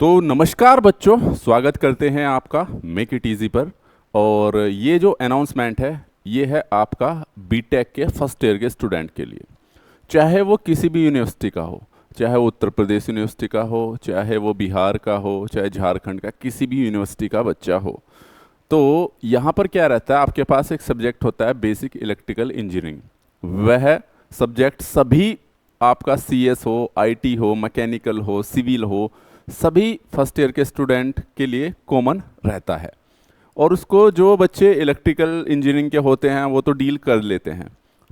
तो नमस्कार बच्चों, स्वागत करते हैं आपका मेक इट इजी पर। और ये जो अनाउंसमेंट है ये है आपका बीटेक के फर्स्ट ईयर के स्टूडेंट के लिए। चाहे वो किसी भी यूनिवर्सिटी का हो, चाहे वो उत्तर प्रदेश यूनिवर्सिटी का हो, चाहे वो बिहार का हो, चाहे झारखंड का किसी भी यूनिवर्सिटी का बच्चा हो। तो यहाँ पर क्या रहता है, आपके पास एक सब्जेक्ट होता है बेसिक इलेक्ट्रिकल इंजीनियरिंग। वह सब्जेक्ट सभी आपका सीएस हो, आईटी हो, मैकेनिकल हो, सिविल हो, सभी फर्स्ट ईयर के स्टूडेंट के लिए कॉमन रहता है। और उसको जो बच्चे इलेक्ट्रिकल इंजीनियरिंग के होते हैं वो तो डील कर लेते हैं,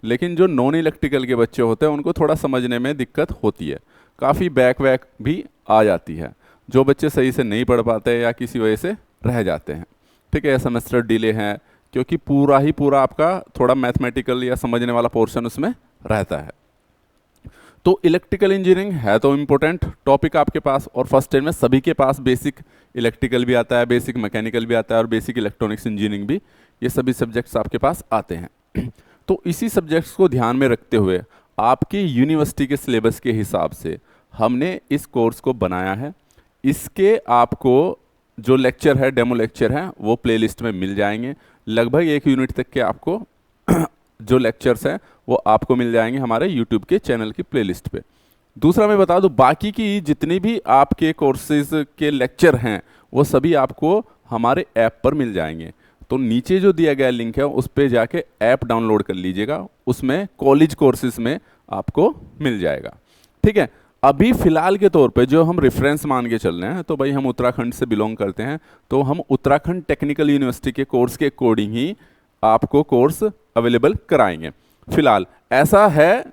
लेकिन जो नॉन इलेक्ट्रिकल के बच्चे होते हैं उनको थोड़ा समझने में दिक्कत होती है, काफ़ी बैक वैक भी आ जाती है। जो बच्चे सही से नहीं पढ़ पाते या किसी वजह से रह जाते हैं, ठीक है, सेमेस्टर डिले है, क्योंकि पूरा ही पूरा आपका थोड़ा मैथमेटिकल या समझने वाला पोर्शन उसमें रहता है। तो इलेक्ट्रिकल इंजीनियरिंग है तो इम्पोर्टेंट टॉपिक आपके पास, और फर्स्ट ईयर में सभी के पास बेसिक इलेक्ट्रिकल भी आता है, बेसिक मैकेनिकल भी आता है और बेसिक इलेक्ट्रॉनिक्स इंजीनियरिंग भी, ये सभी सब्जेक्ट्स आपके पास आते हैं। तो इसी सब्जेक्ट्स को ध्यान में रखते हुए आपकी यूनिवर्सिटी के सिलेबस के हिसाब से हमने इस कोर्स को बनाया है। इसके आपको जो लेक्चर है, डेमो लेक्चर है, वो प्लेलिस्ट में मिल जाएंगे। लगभग 1 यूनिट तक के आपको जो लेक्चर्स हैं वो आपको मिल जाएंगे हमारे यूट्यूब के चैनल की प्लेलिस्ट पे। दूसरा मैं बता दूं, बाकी की जितनी भी आपके कोर्सेज के लेक्चर हैं वो सभी आपको हमारे ऐप पर मिल जाएंगे। तो नीचे जो दिया गया लिंक है उस पर जाके ऐप डाउनलोड कर लीजिएगा, उसमें कॉलेज कोर्सेज में आपको मिल जाएगा। ठीक है, अभी फ़िलहाल के तौर पे जो हम रेफरेंस मान के चल रहे हैं, तो भाई हम उत्तराखंड से बिलोंग करते हैं, तो हम उत्तराखंड टेक्निकल यूनिवर्सिटी के कोर्स के अकॉर्डिंग ही आपको कोर्स अवेलेबल कराएंगे। फिलहाल ऐसा है,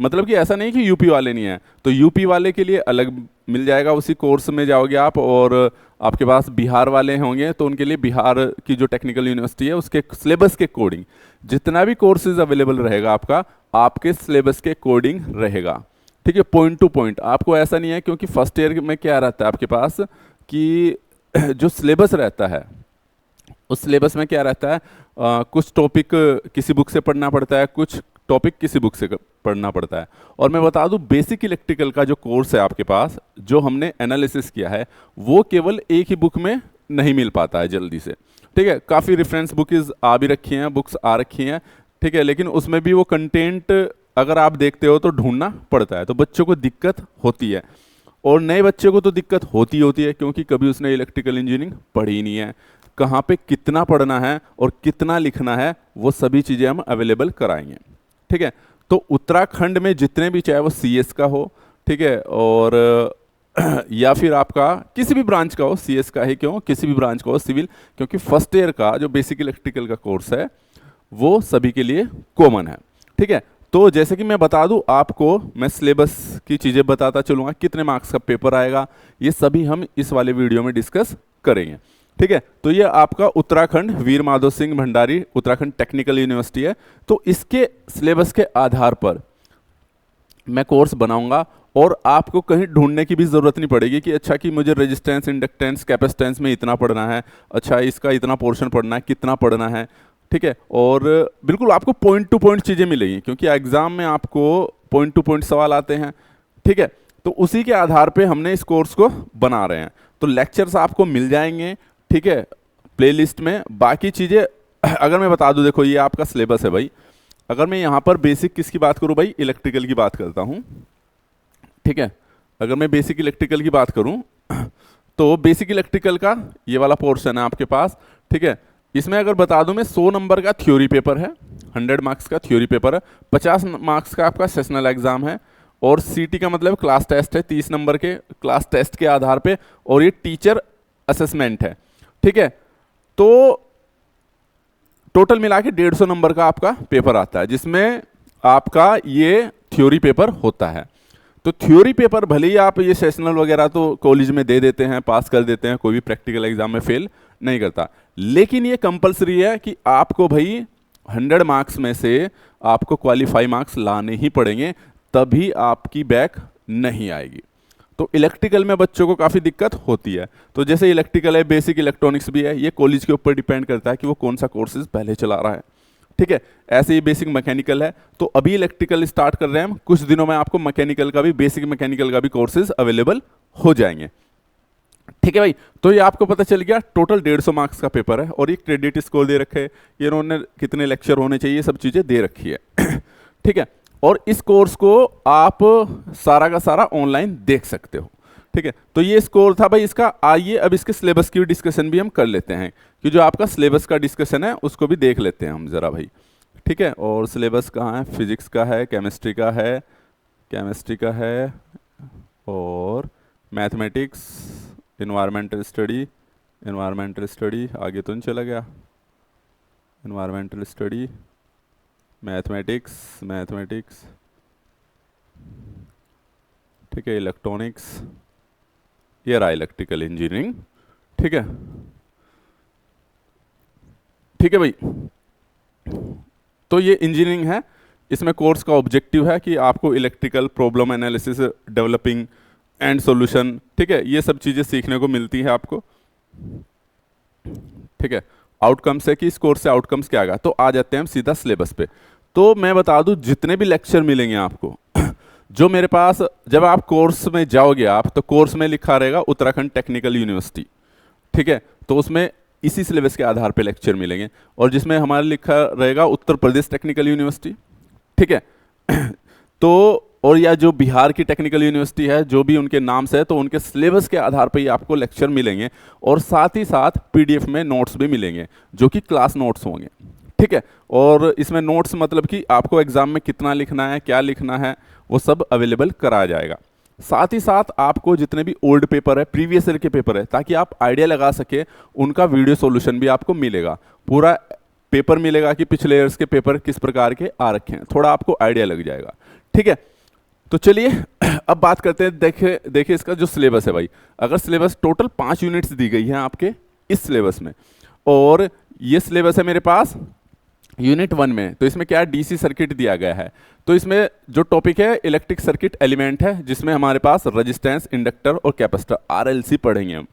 मतलब कि ऐसा नहीं कि यूपी वाले नहीं हैं, तो यूपी वाले के लिए अलग मिल जाएगा, उसी कोर्स में जाओगे आप। और आपके पास बिहार वाले होंगे तो उनके लिए बिहार की जो टेक्निकल यूनिवर्सिटी है उसके सिलेबस के अकॉर्डिंग जितना भी कोर्सेज अवेलेबल रहेगा आपका, आपके सिलेबस के अकॉर्डिंग रहेगा। ठीक है, पॉइंट टू पॉइंट। आपको ऐसा नहीं है, क्योंकि फर्स्ट ईयर में क्या रहता है आपके पास कि जो सिलेबस रहता है उस सिलेबस में क्या रहता है, कुछ टॉपिक किसी बुक से पढ़ना पड़ता है, कुछ टॉपिक किसी बुक से पढ़ना पड़ता है। और मैं बता दूं, बेसिक इलेक्ट्रिकल का जो कोर्स है आपके पास, जो हमने एनालिसिस किया है, वो केवल एक ही बुक में नहीं मिल पाता है जल्दी से। ठीक है, काफ़ी रेफरेंस बुक्स आ भी रखी हैं, बुक्स आ रखी हैं, ठीक है, लेकिन उसमें भी वो कंटेंट अगर आप देखते हो तो ढूंढना पड़ता है, तो बच्चों को दिक्कत होती है। और नए बच्चे को तो दिक्कत होती है, क्योंकि कभी उसने इलेक्ट्रिकल इंजीनियरिंग पढ़ी ही नहीं है। कहाँ पे कितना पढ़ना है और कितना लिखना है, वो सभी चीज़ें हम अवेलेबल कराएंगे। ठीक है, तो उत्तराखंड में जितने भी, चाहे वो सीएस का हो, ठीक है, और या फिर आपका किसी भी ब्रांच का हो, सीएस का ही क्यों, किसी भी ब्रांच का हो, सिविल, क्योंकि फर्स्ट ईयर का जो बेसिक इलेक्ट्रिकल का कोर्स है वो सभी के लिए कॉमन है। ठीक है, तो जैसे कि मैं बता दूं आपको, मैं सिलेबस की चीज़ें बताता चलूँगा, कितने मार्क्स का पेपर आएगा, ये सभी हम इस वाले वीडियो में डिस्कस करेंगे। ठीक है, तो ये आपका उत्तराखंड वीर माधव सिंह भंडारी उत्तराखंड टेक्निकल यूनिवर्सिटी है। तो इसके सिलेबस के आधार पर मैं कोर्स बनाऊंगा, और आपको कहीं ढूंढने की भी ज़रूरत नहीं पड़ेगी कि अच्छा कि मुझे रेजिस्टेंस, इंडक्टेंस, कैपेसिटेंस में इतना पढ़ना है, अच्छा इसका इतना पोर्शन पढ़ना है, कितना पढ़ना है। ठीक है, और बिल्कुल आपको पॉइंट टू पॉइंट चीज़ें मिलेंगी, क्योंकि एग्जाम में आपको पॉइंट टू पॉइंट सवाल आते हैं। ठीक है, तो उसी के आधार पे हमने इस कोर्स को बना रहे हैं। तो लेक्चर्स आपको मिल जाएंगे, ठीक है, प्लेलिस्ट में। बाकी चीज़ें अगर मैं बता दूं, देखो ये आपका सिलेबस है भाई। अगर मैं यहाँ पर बेसिक किसकी बात करूँ भाई, इलेक्ट्रिकल की बात करता हूँ। ठीक है, अगर मैं बेसिक इलेक्ट्रिकल की बात करूँ तो बेसिक इलेक्ट्रिकल का ये वाला पोर्शन है आपके पास। ठीक है, इसमें अगर बता दूं मैं, 100 नंबर का थ्योरी पेपर है, 100 मार्क्स का थ्योरी पेपर है, 50 मार्क्स का आपका सेशनल एग्जाम है, और सीटी का मतलब क्लास टेस्ट है, 30 नंबर के क्लास टेस्ट के आधार पे, और ये टीचर असेसमेंट है। ठीक है, तो टोटल मिला के 150 नंबर का आपका पेपर आता है, जिसमें आपका ये थ्योरी पेपर होता है। तो थ्योरी पेपर भले ही आप ये सेशनल वगैरह तो कॉलेज में दे देते हैं, पास कर देते हैं, कोई भी प्रैक्टिकल एग्जाम में फेल नहीं करता, लेकिन ये कंपलसरी है कि आपको भाई 100 मार्क्स में से आपको क्वालिफाई मार्क्स लाने ही पड़ेंगे, तभी आपकी बैक नहीं आएगी। तो इलेक्ट्रिकल में बच्चों को काफ़ी दिक्कत होती है। तो जैसे इलेक्ट्रिकल है, बेसिक इलेक्ट्रॉनिक्स भी है, ये कॉलेज के ऊपर डिपेंड करता है कि वो कौन सा कोर्सेज पहले चला रहा है। ठीक है, ऐसे ही बेसिक मैकेनिकल है, तो अभी इलेक्ट्रिकल स्टार्ट कर रहे हैं हम, कुछ दिनों में आपको मैकेनिकल का भी, बेसिक मैकेनिकल का भी कोर्सेज अवेलेबल हो जाएंगे। ठीक है भाई। तो ये आपको पता चल गया टोटल 150 मार्क्स का पेपर है और ये क्रेडिट स्कोर दे रखे है, ये इन्होंने कितने लेक्चर होने चाहिए, सब चीज़ें दे रखी है। ठीक है, और इस कोर्स को आप सारा का सारा ऑनलाइन देख सकते हो। ठीक है, तो ये स्कोर था भाई इसका। आइए अब इसके सिलेबस की डिस्कशन भी हम कर लेते हैं, कि जो आपका सिलेबस का डिस्कशन है उसको भी देख लेते हैं हम ज़रा भाई। ठीक है, और सिलेबस कहाँ है, फिजिक्स का है, केमिस्ट्री का है और मैथमेटिक्स, इन्वायरमेंटल स्टडी आगे तो नहीं चला गया, इन्वायरमेंटल स्टडी, मैथमेटिक्स, ठीक है, इलेक्ट्रॉनिक्स, ये रहा इलेक्ट्रिकल इंजीनियरिंग। ठीक है भाई। तो ये इंजीनियरिंग है, इसमें कोर्स का ऑब्जेक्टिव है कि आपको electrical problem analysis, developing and solution, ठीक है, ये सब चीज़ें सीखने को मिलती है आपको। ठीक है, आउटकम्स है कि इस कोर्स से आउटकम्स क्या आएगा। तो आ जाते हैं हम सीधा सिलेबस पे। तो मैं बता दूं जितने भी लेक्चर मिलेंगे आपको जो मेरे पास, जब आप कोर्स में जाओगे आप, तो कोर्स में लिखा रहेगा उत्तराखंड टेक्निकल यूनिवर्सिटी। ठीक है, तो उसमें इसी सिलेबस के आधार पे लेक्चर मिलेंगे, और जिसमें हमारा लिखा रहेगा उत्तर प्रदेश टेक्निकल यूनिवर्सिटी। ठीक है, तो और या जो बिहार की टेक्निकल यूनिवर्सिटी है, जो भी उनके नाम से है, तो उनके सिलेबस के आधार पर ही आपको लेक्चर मिलेंगे, और साथ ही साथ पीडीएफ में नोट्स भी मिलेंगे जो कि क्लास नोट्स होंगे। ठीक है, और इसमें नोट्स मतलब कि आपको एग्जाम में कितना लिखना है, क्या लिखना है, वो सब अवेलेबल कराया जाएगा। साथ ही साथ आपको जितने भी ओल्ड पेपर है, प्रीवियस ईयर के पेपर है, ताकि आप आइडिया लगा सके, उनका वीडियो सॉल्यूशन भी आपको मिलेगा, पूरा पेपर मिलेगा कि पिछले ईयर्स के पेपर किस प्रकार के आ रखे हैं, थोड़ा आपको आइडिया लग जाएगा। ठीक है, तो चलिए अब बात करते हैं। देखिए इसका जो सिलेबस है भाई, अगर सिलेबस टोटल 5 यूनिट्स दी गई है आपके इस सिलेबस में, और ये सिलेबस है मेरे पास यूनिट 1 में, तो इसमें क्या है, डीसी सर्किट दिया गया है। तो इसमें जो टॉपिक है इलेक्ट्रिक सर्किट एलिमेंट है, जिसमें हमारे पास रेजिस्टेंस, इंडक्टर और कैपेसिटर आरएलसी पढ़ेंगे हम।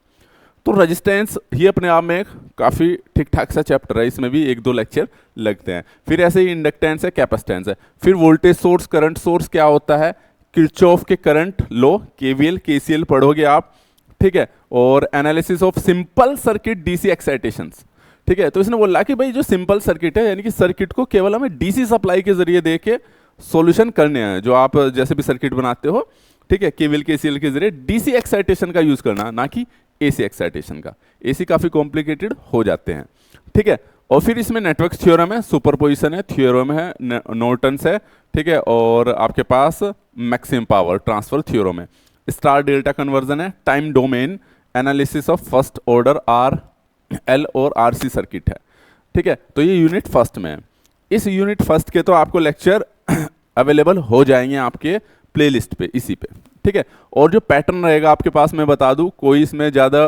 तो रेजिस्टेंस ही अपने आप में काफ़ी ठीक ठाक सा चैप्टर है, इसमें भी 1-2 लेक्चर लगते हैं। फिर ऐसे ही इंडक्टेंस है, कैपेसिटेंस है। फिर वोल्टेज सोर्स, करंट सोर्स क्या होता है, किरचॉफ के करंट लॉ, केवीएल, केसीएल पढ़ोगे आप। ठीक है, और analysis of simple circuit DC excitations. ठीक है, तो इसने बोला कि भाई जो सिंपल सर्किट है, यानी कि सर्किट को केवल हमें डीसी सप्लाई के जरिए दे के सॉल्यूशन करने हैं, जो आप जैसे भी सर्किट बनाते हो, ठीक है, केवीएल, केसीएल के जरिए डीसी एक्साइटेशन का यूज करना, ना कि एसी एक्साइटेशन का। एसी काफी कॉम्प्लिकेटेड हो जाते हैं। ठीक है, और फिर इसमें नेटवर्क थ्योरम है, सुपरपोजिशन है, थ्योरम है, नॉर्टन्स है। ठीक है, और आपके पास मैक्सिमम पावर ट्रांसफर थ्योरम है, स्टार डेल्टा कन्वर्जन है, time domain analysis of first order R L और आरसी सर्किट है। ठीक है, तो ये यूनिट फर्स्ट में है। इस यूनिट फर्स्ट के तो आपको लेक्चर अवेलेबल हो जाएंगे आपके प्लेलिस्ट पे, इसी पे। ठीक है, और जो पैटर्न रहेगा आपके पास, मैं बता दूं, कोई इसमें ज़्यादा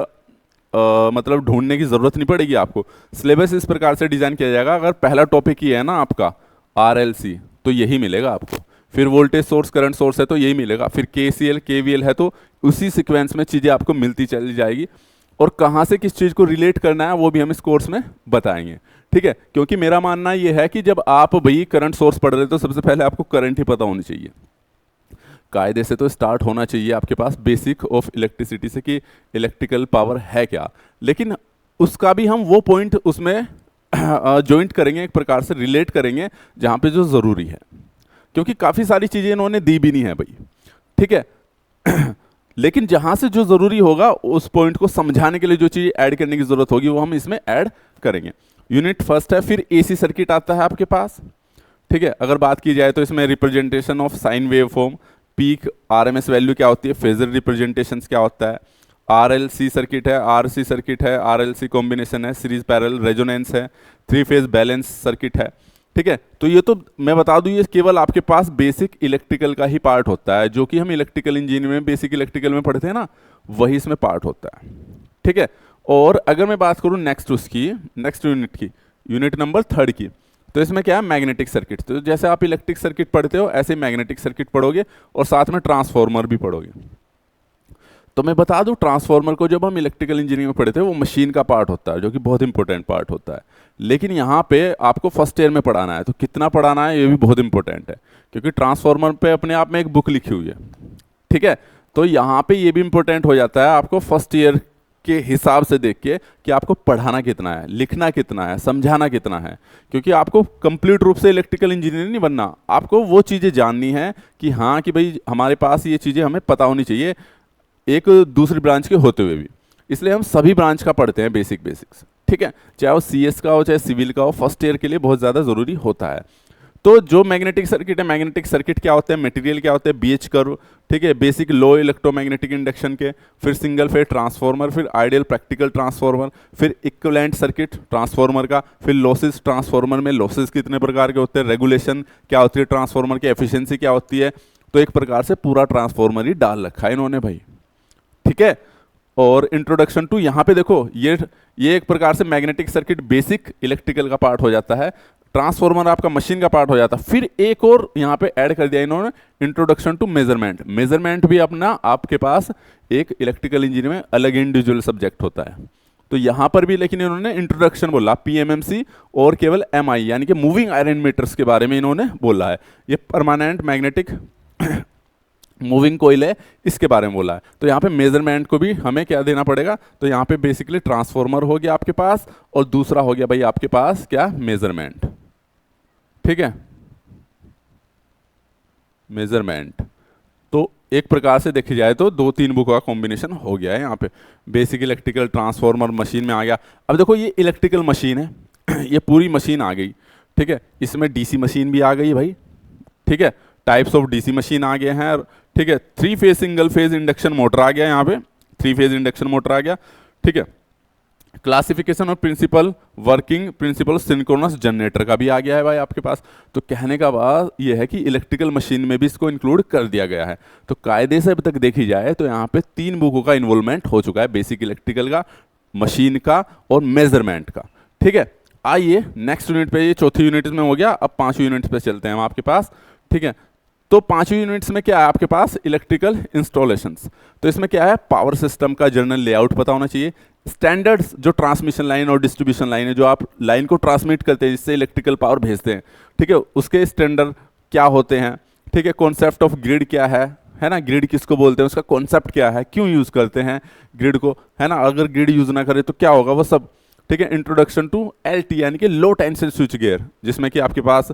मतलब ढूंढने की ज़रूरत नहीं पड़ेगी आपको। सिलेबस इस प्रकार से डिज़ाइन किया जाएगा, अगर पहला टॉपिक ही है ना आपका आरएलसी, तो यही मिलेगा आपको। फिर वोल्टेज सोर्स, करंट सोर्स है तो यही मिलेगा। फिर केसीएल, केवीएल है तो उसी सीक्वेंस में चीज़ें आपको मिलती चली जाएगी, और कहाँ से किस चीज़ को रिलेट करना है वो भी हम इस कोर्स में बताएंगे। ठीक है, क्योंकि मेरा मानना ये है कि जब आप भाई करंट सोर्स पढ़ रहे हो तो सबसे पहले आपको करंट ही पता होनी चाहिए। कायदे से तो स्टार्ट होना चाहिए आपके पास बेसिक ऑफ इलेक्ट्रिसिटी से कि इलेक्ट्रिकल पावर है क्या, लेकिन उसका भी हम वो पॉइंट उसमें जॉइंट करेंगे, एक प्रकार से रिलेट करेंगे जहाँ पे जो ज़रूरी है, क्योंकि काफ़ी सारी चीज़ें इन्होंने दी भी नहीं है भाई। ठीक है लेकिन जहाँ से जो ज़रूरी होगा उस पॉइंट को समझाने के लिए जो चीज़ ऐड करने की ज़रूरत होगी वो हम इसमें ऐड करेंगे। यूनिट फर्स्ट है, फिर एसी सर्किट आता है आपके पास। ठीक है, अगर बात की जाए तो इसमें representation of sine wave form, peak, RMS value क्या होती है, फेजर रिप्रेजेंटेशन क्या होता है, आरएलसी सर्किट है, आरसी सर्किट है, आरएलसी कॉम्बिनेशन है, सीरीज पैरेलल, रेजोनेंस है, 3 फेज बैलेंस सर्किट है। ठीक है, तो ये तो मैं बता दूं, ये केवल आपके पास बेसिक इलेक्ट्रिकल का ही पार्ट होता है, जो कि हम इलेक्ट्रिकल इंजीनियरिंग में बेसिक इलेक्ट्रिकल में पढ़ते हैं ना, वही इसमें पार्ट होता है। ठीक है, और अगर मैं बात करूं नेक्स्ट यूनिट की, यूनिट नंबर 3 की, तो इसमें क्या है, मैग्नेटिक सर्किट। तो जैसे आप इलेक्ट्रिक सर्किट पढ़ते हो ऐसे मैग्नेटिक सर्किट पढ़ोगे, और साथ में ट्रांसफॉर्मर भी पढ़ोगे। तो मैं बता दूं, ट्रांसफॉर्मर को जब हम इलेक्ट्रिकल इंजीनियरिंग में पढ़ते हैं वो मशीन का पार्ट होता है, जो कि बहुत इंपॉर्टेंट पार्ट होता है, लेकिन यहाँ पे आपको फर्स्ट ईयर में पढ़ाना है। तो कितना पढ़ाना है ये भी बहुत इंपॉर्टेंट है, क्योंकि ट्रांसफॉर्मर पे अपने आप में एक बुक लिखी हुई है। ठीक है, तो यहाँ पे ये भी इंपॉर्टेंट हो जाता है, आपको फर्स्ट ईयर के हिसाब से देख के कि आपको पढ़ाना कितना है, लिखना कितना है, समझाना कितना है। क्योंकि आपको कंप्लीट रूप से इलेक्ट्रिकल इंजीनियर नहीं बनना, आपको वो चीज़ें जाननी है कि हाँ कि भाई हमारे पास ये चीज़ें हमें पता होनी चाहिए एक दूसरी ब्रांच के होते हुए भी। इसलिए हम सभी ब्रांच का पढ़ते हैं बेसिक्स, ठीक है, चाहे वो CS का हो चाहे सिविल का हो, फर्स्ट ईयर के लिए बहुत ज़्यादा ज़रूरी होता है। तो जो मैग्नेटिक सर्किट है, मैग्नेटिक सर्किट क्या होते हैं, मटेरियल क्या होते हैं, BH कर्व, ठीक है, बेसिक लो इलेक्ट्रोमैग्नेटिक इंडक्शन के, फिर सिंगल फेज ट्रांसफार्मर, फिर आइडियल प्रैक्टिकल ट्रांसफार्मर, फिर इक्विवेलेंट सर्किट ट्रांसफार्मर का, फिर लॉसेस, ट्रांसफार्मर में लॉसेस कितने प्रकार के होते हैं, रेगुलेशन क्या होती है ट्रांसफार्मर की, एफिशिएंसी क्या होती है। तो एक प्रकार से पूरा ट्रांसफार्मर ही डाल रखा है इन्होंने भाई, ठीक है। और इंट्रोडक्शन टू, यहाँ पे देखो ये एक प्रकार से मैग्नेटिक सर्किट बेसिक इलेक्ट्रिकल का पार्ट हो जाता है, ट्रांसफार्मर आपका मशीन का पार्ट हो जाता है। फिर एक और यहाँ पे ऐड कर दिया इन्होंने, इंट्रोडक्शन टू मेजरमेंट। मेजरमेंट भी अपना आपके पास एक इलेक्ट्रिकल इंजीनियरिंग में अलग इंडिविजुअल सब्जेक्ट होता है। तो यहाँ पर भी लेकिन इन्होंने इंट्रोडक्शन बोला PMMC और केवल MI यानी कि मूविंग आयरन मीटर्स के बारे में इन्होंने बोला है। ये परमानेंट मैग्नेटिक मूविंग कोयल है, इसके बारे में बोला है। तो यहाँ पे मेजरमेंट को भी हमें क्या देना पड़ेगा, तो यहाँ पे बेसिकली ट्रांसफार्मर हो गया आपके पास और दूसरा हो गया भाई आपके पास क्या, मेजरमेंट, ठीक है, मेजरमेंट। तो एक प्रकार से देखी जाए तो 2-3 बुक का कॉम्बिनेशन हो गया है यहाँ पे, बेसिक इलेक्ट्रिकल ट्रांसफार्मर मशीन में आ गया। अब देखो ये इलेक्ट्रिकल मशीन है ये पूरी मशीन आ गई, ठीक है, इसमें DC मशीन भी आ गई भाई, ठीक है, टाइप्स ऑफ DC मशीन आ गए हैं, ठीक है, 3 phase single phase induction motor आ गया यहाँ पे, 3 फेज इंडक्शन मोटर आ गया, ठीक है, क्लासिफिकेशन और principle working principle synchronous generator का भी आ गया है भाई आपके पास। तो कहने का बात यह है कि इलेक्ट्रिकल मशीन में भी इसको इंक्लूड कर दिया गया है। तो कायदे से अब तक देखी जाए तो यहाँ पे 3 बुकों का इन्वॉल्वमेंट हो चुका है, बेसिक इलेक्ट्रिकल का, मशीन का और मेजरमेंट का, ठीक है। आइए नेक्स्ट यूनिट पे, ये चौथी यूनिट में हो गया, अब 5वीं यूनिट पे चलते हैं हम आपके पास, ठीक है। तो 5वीं यूनिट्स में क्या है आपके पास, इलेक्ट्रिकल इंस्टॉलेशंस। तो इसमें क्या है, पावर सिस्टम का जनरल लेआउट पता होना चाहिए, स्टैंडर्ड्स जो ट्रांसमिशन लाइन और डिस्ट्रीब्यूशन लाइन है, जो आप लाइन को ट्रांसमिट करते हैं जिससे इलेक्ट्रिकल पावर भेजते हैं, ठीक है, उसके स्टैंडर्ड क्या होते हैं, ठीक है, कॉन्सेप्ट ऑफ ग्रिड क्या है ना, ग्रिड किसको बोलते हैं, उसका कॉन्सेप्ट क्या है, क्यों यूज करते हैं ग्रिड को, है ना, अगर ग्रिड यूज ना करे तो क्या होगा, वो सब, ठीक है। इंट्रोडक्शन टू LT यानी कि लो टेंशन स्विच गियर, जिसमें कि आपके पास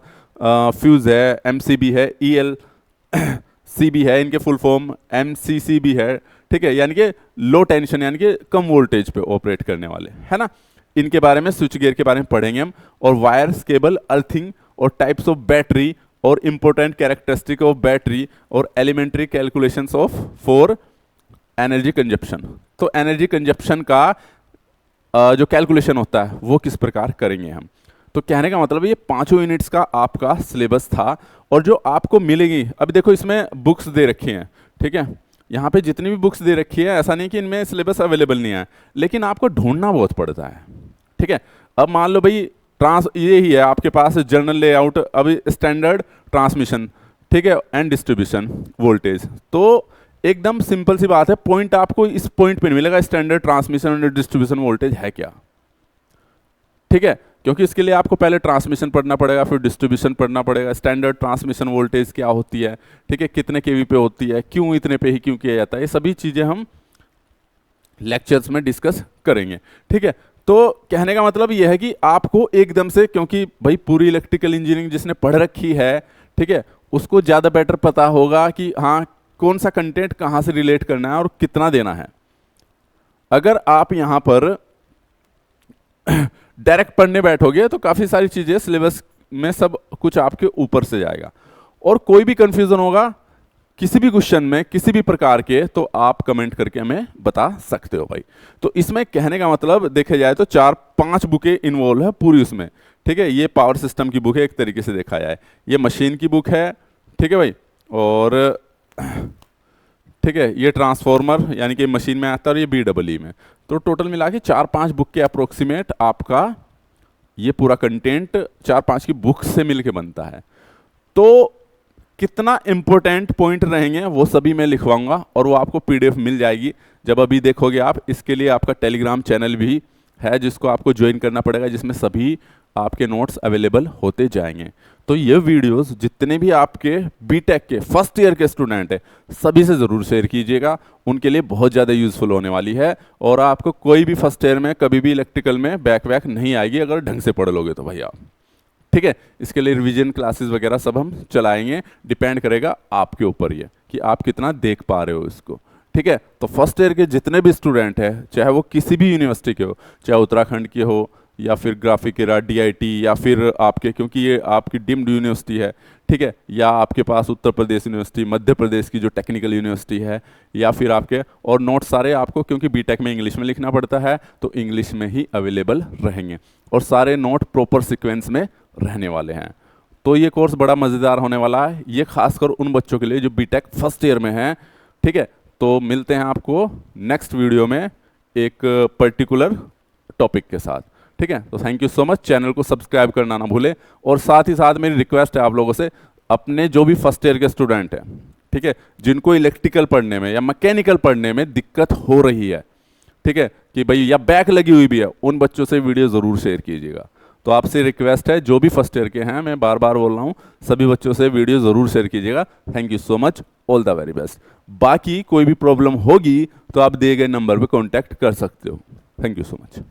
फ्यूज है, MCB है, ELCB है, इनके फुल फॉर्म MCC भी है, ठीक है, यानी कि लो टेंशन यानी कि कम वोल्टेज पे ऑपरेट करने वाले, है ना, इनके बारे में, स्विच गियर के बारे में पढ़ेंगे हम। और वायर्स, केबल, अर्थिंग और टाइप्स ऑफ बैटरी और इंपॉर्टेंट कैरेक्टरिस्टिक ऑफ बैटरी और elementary calculations of for energy consumption. तो एनर्जी कंजप्शन का जो कैलकुलेशन होता है वो किस प्रकार करेंगे हम। तो कहने का मतलब ये 5 यूनिट्स का आपका सिलेबस था। और जो आपको मिलेगी, अभी देखो इसमें बुक्स दे रखी हैं, ठीक है, यहाँ पे जितनी भी बुक्स दे रखी है, ऐसा नहीं कि इनमें सिलेबस अवेलेबल नहीं है, लेकिन आपको ढूंढना बहुत पड़ता है, ठीक है। अब मान लो भाई ये ही है आपके पास जनरल लेआउट, अभी स्टैंडर्ड ट्रांसमिशन, ठीक है, एंड डिस्ट्रीब्यूशन वोल्टेज। तो एकदम सिंपल सी बात है, पॉइंट आपको इस पॉइंट पे नहीं मिलेगा standard transmission and distribution voltage है क्या, ठीक है, क्योंकि इसके लिए आपको पहले ट्रांसमिशन पढ़ना पड़ेगा, फिर डिस्ट्रीब्यूशन पढ़ना पड़ेगा, स्टैंडर्ड ट्रांसमिशन वोल्टेज क्या होती है, ठीक है, कितने केवी पे होती है, क्यों इतने पे ही क्यों किया जाता है, ये सभी चीज़ें हम लेक्चर्स में डिस्कस करेंगे, ठीक है। तो कहने का मतलब यह है कि आपको एकदम से, क्योंकि भाई पूरी इलेक्ट्रिकल इंजीनियरिंग जिसने पढ़ रखी है, ठीक है, उसको ज़्यादा बेटर पता होगा कि हाँ कौन सा कंटेंट कहाँ से रिलेट करना है और कितना देना है। अगर आप यहाँ पर डायरेक्ट पढ़ने बैठोगे तो काफ़ी सारी चीज़ें सिलेबस में सब कुछ आपके ऊपर से जाएगा, और कोई भी कंफ्यूजन होगा किसी भी क्वेश्चन में किसी भी प्रकार के, तो आप कमेंट करके हमें बता सकते हो भाई। तो इसमें कहने का मतलब देखे जाए तो 4-5 बुकें इन्वॉल्व है पूरी उसमें, ठीक है। ये पावर सिस्टम की बुक है एक तरीके से देखा जाए, ये मशीन की बुक है, ठीक है भाई, और ठीक है, ये ट्रांसफार्मर यानी कि मशीन में आता है, और ये BEE में। तो टोटल मिला के 4-5 बुक के अप्रोक्सीमेट आपका ये पूरा कंटेंट 4-5 की बुक से मिलके बनता है। तो कितना इंपॉर्टेंट पॉइंट रहेंगे वो सभी मैं लिखवाऊंगा, और वो आपको PDF मिल जाएगी जब अभी देखोगे आप। इसके लिए आपका टेलीग्राम चैनल भी है जिसको आपको ज्वाइन करना पड़ेगा, जिसमें सभी आपके नोट्स अवेलेबल होते जाएंगे। तो ये वीडियोस जितने भी आपके बीटेक के फर्स्ट ईयर के स्टूडेंट हैं सभी से ज़रूर शेयर कीजिएगा, उनके लिए बहुत ज़्यादा यूज़फुल होने वाली है। और आपको कोई भी फर्स्ट ईयर में कभी भी इलेक्ट्रिकल में बैक वैक नहीं आएगी अगर ढंग से पढ़ लोगे तो भैया, ठीक है। इसके लिए रिवीजन क्लासेस वगैरह सब हम चलाएंगे, डिपेंड करेगा आपके ऊपर ये कि आप कितना देख पा रहे हो इसको, ठीक है। तो फर्स्ट ईयर के जितने भी स्टूडेंट हैं, चाहे वो किसी भी यूनिवर्सिटी के हो, चाहे उत्तराखंड के हो या फिर ग्राफिकेरा DIT या फिर आपके, क्योंकि ये आपकी डीम्ड यूनिवर्सिटी है, ठीक है, या आपके पास उत्तर प्रदेश यूनिवर्सिटी, मध्य प्रदेश की जो टेक्निकल यूनिवर्सिटी है, या फिर आपके और नोट सारे आपको, क्योंकि बीटेक में इंग्लिश में लिखना पड़ता है तो इंग्लिश में ही अवेलेबल रहेंगे और सारे नोट प्रॉपर सीक्वेंस में रहने वाले हैं। तो ये कोर्स बड़ा मज़ेदार होने वाला है, ये खासकर उन बच्चों के लिए जो बीटेक फर्स्ट ईयर में हैं, ठीक है। तो मिलते हैं आपको नेक्स्ट वीडियो में एक पर्टिकुलर टॉपिक के साथ, ठीक है। तो thank you so much, channel को सब्सक्राइब करना ना भूलें। और साथ ही साथ मेरी रिक्वेस्ट है आप लोगों से, अपने जो भी फर्स्ट ईयर के स्टूडेंट हैं, ठीक है, जिनको इलेक्ट्रिकल पढ़ने में या मैकेनिकल पढ़ने में दिक्कत हो रही है, ठीक है, कि भाई या बैक लगी हुई भी है, उन बच्चों से वीडियो ज़रूर शेयर कीजिएगा। तो आपसे रिक्वेस्ट है, जो भी फर्स्ट ईयर के हैं, मैं बार बार बोल रहा हूँ, सभी बच्चों से वीडियो ज़रूर शेयर कीजिएगा। Thank you so much, all the very best. बाकी कोई भी प्रॉब्लम होगी तो आप दिए गए नंबर पे कांटेक्ट कर सकते हो। Thank you so much.